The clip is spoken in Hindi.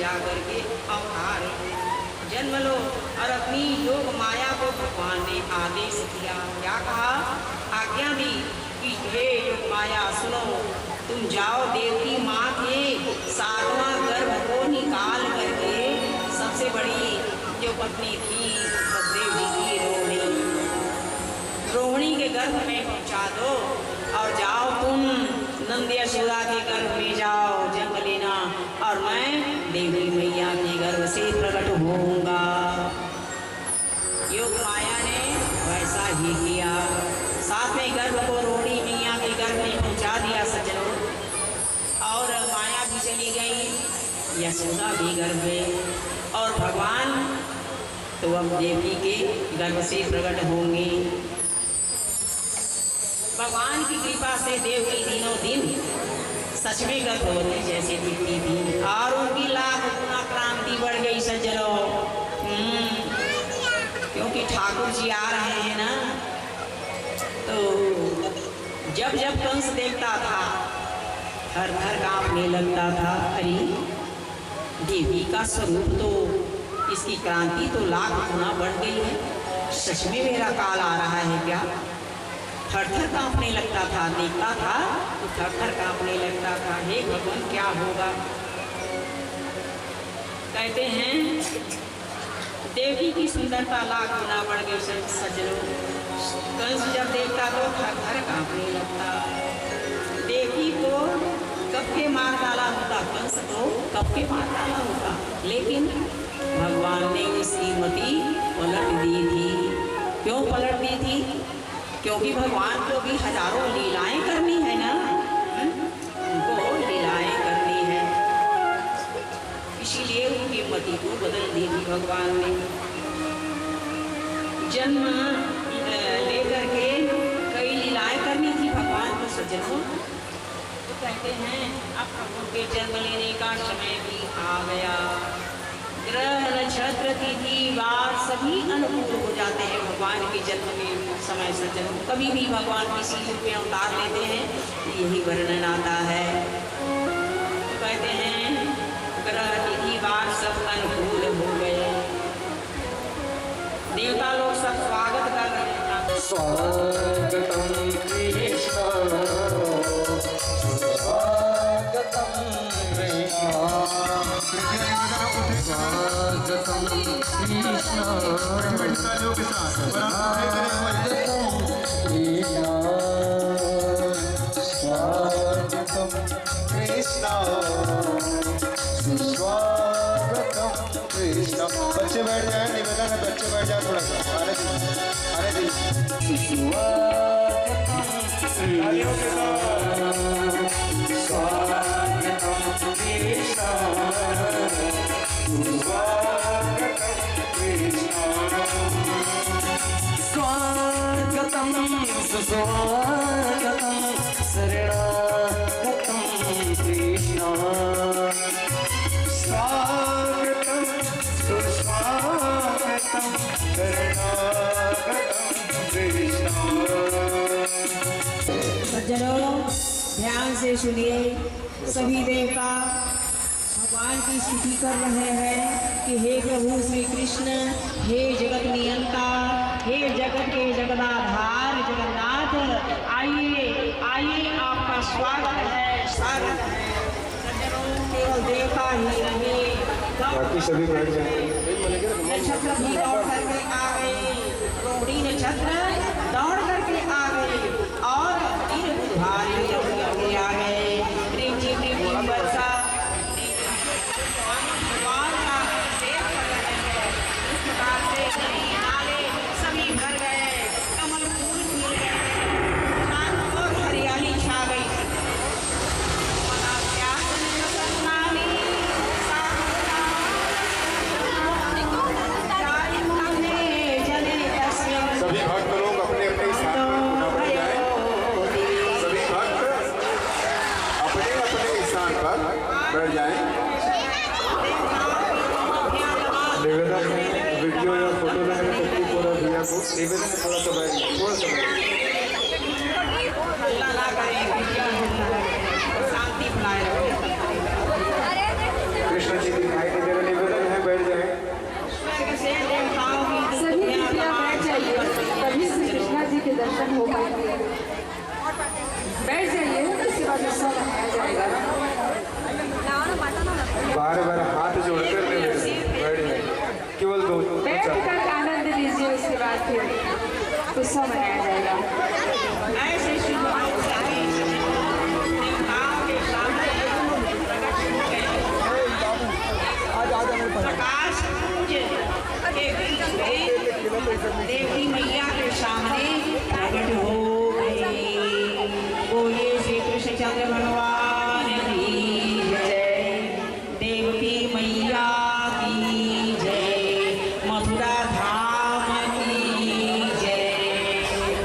जाकर के अवतार जन्म लो और अपनी योग माया को भगवान ने आदेश दिया। क्या कहा? आज्ञा दी कि हे योग माया सुनो, तुम जाओ देवकी माँ के 7वां गर्भ को निकाल करके सबसे बड़ी जो पत्नी थी बसदेव जी की रोहिणी के गर्भ में पहुँचा दो और जाओ तुम नंद यशोदा के गर्भ में जाओ जन्म लेना और मैं देवी मैया के गर्भ से प्रकट होऊंगा। योग माया ने वैसा ही किया। 7वें गर्भ को रोहिणी मैया के गर्भ में पहुंचा दिया सज्जनों, और माया भी चली गई, यशोदा भी गर्भ में, और भगवान तो अब देवी के गर्भ से प्रकट होंगे। भगवान की कृपा से देवकी दिनों दिन सच में गर्भवती जैसे दिखती थी और उनकी लाख गुना क्रांति बढ़ गई सज्जनों। क्योंकि ठाकुर जी आ रहे हैं ना, तो जब जब कंस देखता था थर थर कांपने लगता था। अरे देवी का स्वरूप तो, इसकी क्रांति तो लाख गुना बढ़ गई है, सच में मेरा काल आ रहा है क्या? थर थर कांपने लगता था, देखता था तो थर थर कांपने लगता था। हे भगवान क्या होगा? कहते हैं देवी की सुंदरता लाख गुना बढ़ गई सज्जनों। कंस जब देखता तो थर थर कांपने लगता। देवी को कब के मार डाला होता, कंस तो कब के मार डाला होता, लेकिन भगवान ने उसकी मति पलट दी थी। क्यों पलट दी थी? क्योंकि भगवान को भी हजारों लीलाएं करनी है ना, उनको लीलाएं करनी है, इसीलिए उनकी मति को बदल दी थी भगवान ने। जन्म लेकर के कई लीलाएं करनी थी भगवान को सज्जनों। तो कहते हैं अब प्रभु के जन्म लेने का समय भी आ गया। ग्रह नक्षत्र तिथि वार सभी अनुकूल हो जाते हैं भगवान के जन्म के समय सज्जन। कभी भी भगवान किसी रूप में अवतार लेते हैं, यही वर्णन आता है। तो कहते हैं ग्रह तिथि वार सब अनुकूल हो गए, देवता लोग सब स्वागत कर रहे हैं। स्वागतम कृष्ण स्वागतम कृष्ण स्वागतम कृष्ण स्वागतम कृष्ण सुस्वागतम कृष्ण। बच्चे बैठ जाए, निवेदन है बच्चे बैठ जाए थोड़ा सा, आने दीजिए। स्वागतम स्वागतम सुस्वागतम शरणागतम कृष्ण। स्वागतम सुस्वागतम शरणागतम कृष्ण। सज्जनों ध्यान से सुनिए, सभी देवता भगवान की स्तुति कर रहे हैं कि हे प्रभु श्री कृष्ण, हे जगत नियंता, हे जगत के जगदाधार जगन्नाथ, आइए आइए आपका स्वागत है, स्वागत है। सज्जनों केवल देवता ही नहीं, बाकी सभी बैठ जाए। नक्षत्र भी दौड़ करके आ गए, रोहिणी नक्षत्र दौड़ करके आ गए और तीन बुधवारी करके आ गए। रिमझिम रिमझिम वर्षा भगवान का सेवा कर रहे हैं। इस प्रकार से नदी नाले सभी भर गए, कमल फूल खिल गए, चारों ओर हरियाली छा गई। सभी भक्त लोग अपने अपने स्थान पर बैठ जाएं। सभी भक्त अपने अपने स्थान पर बैठ जाएं। निवेदन है वीडियो या फोटो लेने में तकलीफ हो रहा है भैया को, निवेदन है थोड़ा सा बैठ जाए, थोड़ा सा शांति बनाए रखें। कृष्ण जी दिखाई दर्शन हो पाएंगे। बैठ जाइए, इसके बाद उत्सव मनाया जाएगा। बार बार हाथ जोड़कर केवल दो बैठ कर आनंद लीजिए, उसके बाद फिर उत्सव मनाया जाएगा। ऐसे शुभ अवसर देवताओं के सामने प्रकट हो गए। प्रकाश पुंज के बीच में देवी मैया के सामने प्रकट हो गए। बोलिए श्री कृष्ण चंद्र भगवान